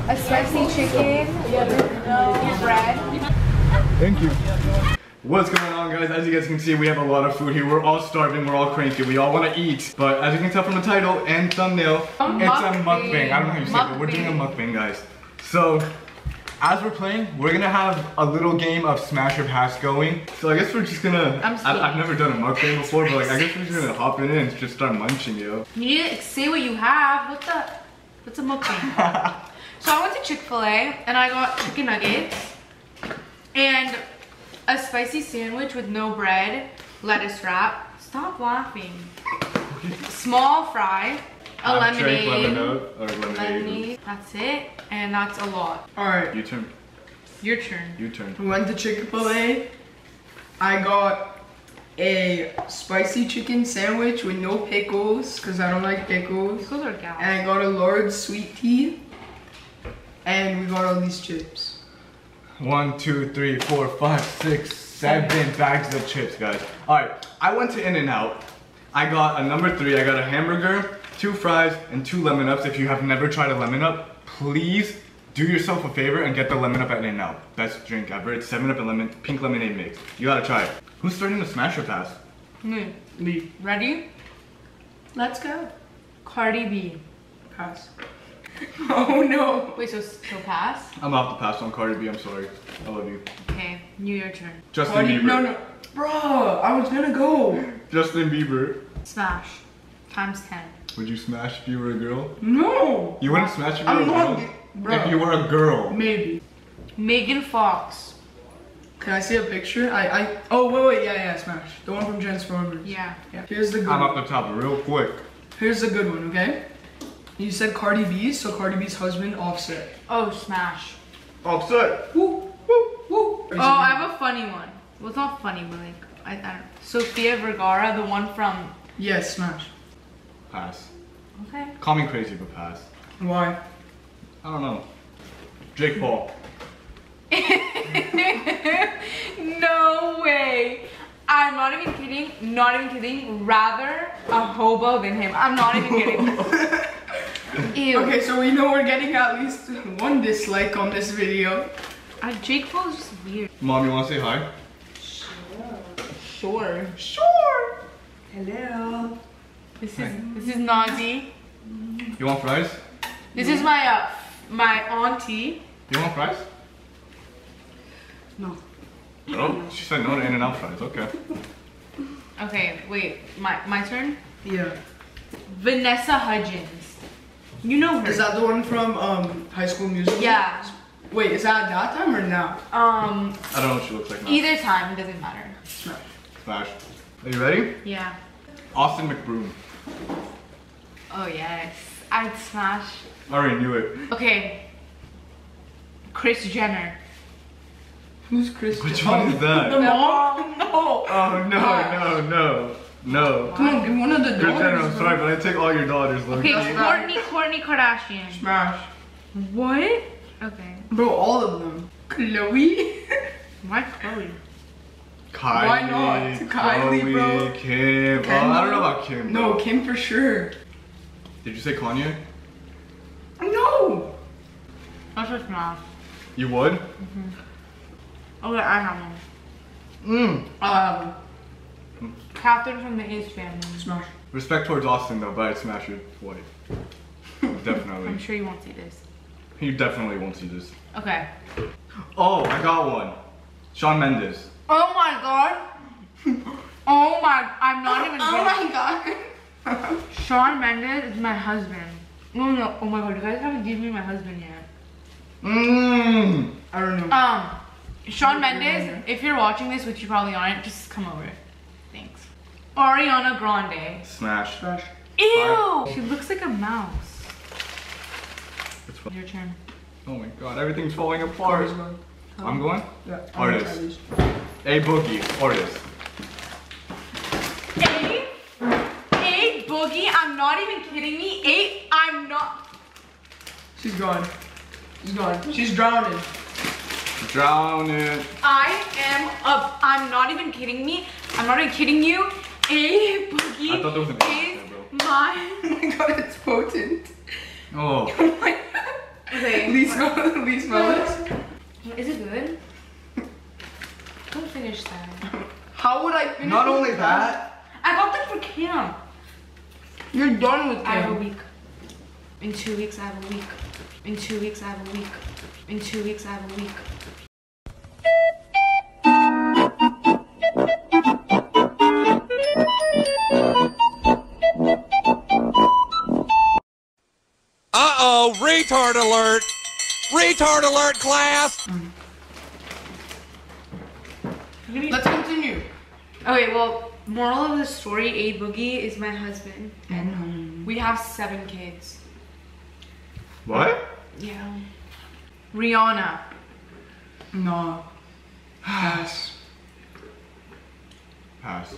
a spicy chicken with no bread. Thank you. What's going on, guys? As you guys can see, we have a lot of food here. We're all starving, we're all cranky, we all want to eat. But as you can tell from the title and thumbnail, it's a mukbang. I don't know how you say it, but we're doing a mukbang, guys. So, as we're playing, we're gonna have a little game of smash or pass going. So I guess we're just gonna, I've never done a mukbang before, but like I guess we're just gonna hop in and just start munching, yo. You need to say what you have. What's a mukbang? So I went to Chick-fil-A and I got chicken nuggets and a spicy sandwich with no bread, lettuce wrap. Stop laughing. Small fry, a lemonade. That's it, and that's a lot. All right. Your turn. Your turn. Your turn. We went to Chick-fil-A. I got a spicy chicken sandwich with no pickles, because I don't like pickles. Pickles are gas. And I got a large sweet tea. And we got all these chips. 1, 2, 3, 4, 5, 6, 7 bags of chips, guys. Alright, I went to In-N-Out. I got a number 3, I got a hamburger, 2 fries, and 2 lemon ups. If you have never tried a lemon up, please do yourself a favor and get the lemon up at In-N-Out. Best drink ever. It's 7-Up and pink lemonade mix. You gotta try it. Who's starting the smash or pass? Me. Me. Ready? Let's go. Cardi B. Pass. Oh no. Wait, so pass? I'm off the pass on Cardi B, I'm sorry. I love you. Okay, your turn. Justin Bieber. No. Bro, I was gonna go. Justin Bieber. Smash. Times 10. Would you smash if you were a girl? No. You wouldn't smash if you were a girl? Bro. If you were a girl. Maybe. Megan Fox. Can I see a picture? Oh wait, yeah, smash. The one from Transformers. Yeah. Here's the good I'm one. up the top real quick. Here's the good one, okay? You said Cardi B, so Cardi B's husband, Offset. Oh, smash. Offset. Woo, woo, woo. Oh, I have a funny one. Well, it's not funny, but like, I don't know. Sofia Vergara, the one from... Yes, smash. Pass. Okay. Call me crazy, but pass. Why? I don't know. Jake Paul. No way. I'm not even kidding. Rather a hobo than him. I'm not even kidding. Ew. Okay, so we know we're getting at least 1 dislike on this video. Jake Paul is just weird. Mom, you want to say hi? Sure. Hello. This is Nazi. You want fries? This is my my auntie. You want fries? No. Oh, she said no to In-N-Out fries. Okay. Okay, wait. My turn. Yeah. Vanessa Hudgens. You know her. Is that the one from High School Musical? Yeah. Wait, is that at that time or now? I don't know what she looks like now. Either time, it doesn't matter. Smash. Smash. Are you ready? Yeah. Austin McBroom. Oh yes. I'd smash. I already knew it. Okay. Kris Jenner. Who's Chris? Which one is that? The mom? No. Oh, no. Come on, give one of the Kris Jenner, daughters. I'm sorry, but I take all your daughters, look. Okay, Kourtney Kardashian. Smash. What? Okay. Bro, all of them. Chloe? Why Chloe? Kylie. Why not? Kylie, Chloe, bro. Kim. Oh, I don't know about Kim. No, bro. Kim for sure. Did you say Kanye? No. That's a smash. You would? Okay, I have one. Catherine from the Ace family. Smash. Respect towards Austin though, but I'd smash your wife. Definitely. I'm sure you won't see this. You definitely won't see this. Okay. Oh, I got one. Shawn Mendes. Oh my god. Oh my, I'm not even kidding. God. Shawn Mendes is my husband. No. Oh my god, you guys haven't given me my husband yet. I don't know. Shawn Mendes, if you're watching this, which you probably aren't, just come over. Thanks. Ariana Grande. Smash. Smash. Ew! She looks like a mouse. Your turn. Oh my god, everything's falling apart. I'm going? Yeah. Artist. A Boogie. Artist. A Boogie? I'm not even kidding me. I'm not. She's gone. She's gone. She's drowning. Drowning. I'm not even kidding me. I'm not even kidding you. A Boogie. I thought there was an A there, bro. My. Oh my god, it's potent. Oh. Oh my god. Okay. Least smell this. Is it good? Don't finish that. How would I finish? Not only that. I got them for camp. You're done with I have a them. week. In 2 weeks, I have a week. In 2 weeks, I have a week. In 2 weeks, I have a week. Uh-oh, retard alert! Retard alert, class! Let's continue. Okay, well, moral of the story, A Boogie is my husband. And we have 7 kids. What? Yeah. Rihanna. No. Pass. Pass.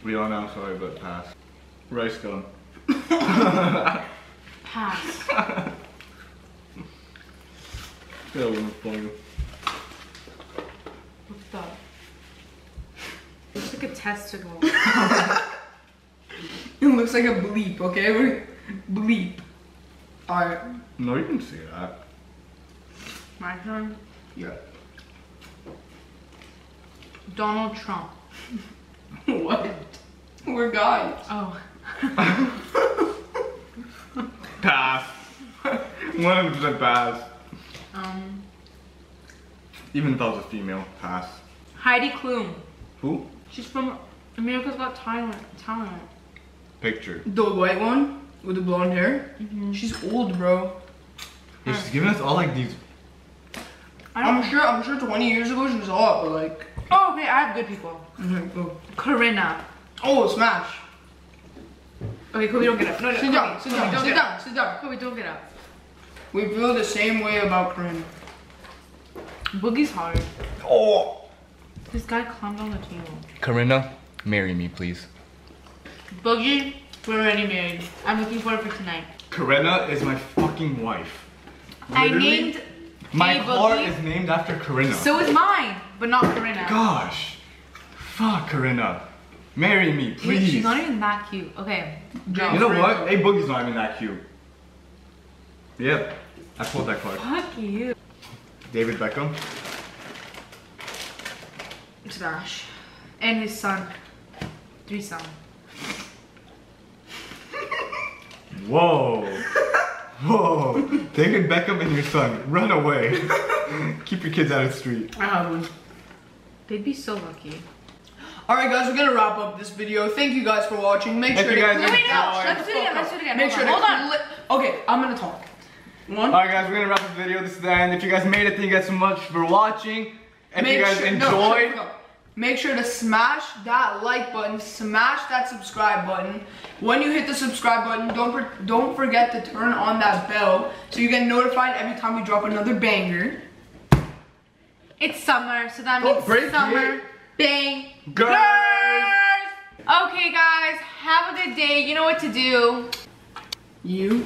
Rihanna, I'm sorry, but pass. Rice gum. Pass. Got a woman for you. What's up? Looks like a testicle. It looks like a bleep, okay? Bleep. Alright. No, you can see that. My turn. Yeah. Donald Trump. What? We're guys. Oh. Pass. 100% pass. Even if I was a female, pass. Heidi Klum. Who? She's from America's Got Talent. Picture. The white one with the blonde hair. She's old, bro. Yeah, she's giving us all like these. I'm sure 20 years ago she was hot, but like. Oh, okay, I have good people. Go. Corinna. Oh, smash. Okay, Kobe, don't get up. No, Sit down, sit down, don't sit get down, up. sit down. Kobe, don't get up. We feel the same way about Corinne. Boogie's hard. Oh. This guy climbed on the table. Corinna, marry me, please. Boogie, we're already married. I'm looking forward for tonight. Corinna is my fucking wife. I Literally, named my A car Boogie. is named after Corinna. So is mine, but not Corinna. Gosh. Fuck, Corinna. Marry me, please. She's not even that cute. Okay. Go. You know what? A Boogie's not even that cute. Yep. I pulled that card. Fuck you. David Beckham. Smash. And his son. 3 sons. Whoa. Whoa. David Beckham and your son. Run away. Keep your kids out of the street. I have one. They'd be so lucky. Alright guys, we're gonna wrap up this video. Thank you guys for watching. Make If sure you to guys click Wait, no. enjoyed- Let's do it again. Let's do it again. Make sure to Hold on. click. Okay, I'm gonna talk. 1. Alright guys, we're gonna wrap this video. This is the end. If you guys made it, thank you guys so much for watching. If you guys enjoyed, make sure to smash that like button, smash that subscribe button. When you hit the subscribe button, don't forget to turn on that bell so you get notified every time we drop another banger. It's summer, so that Don't means break summer. it. Bang. girls! Okay, guys, have a good day. You know what to do. You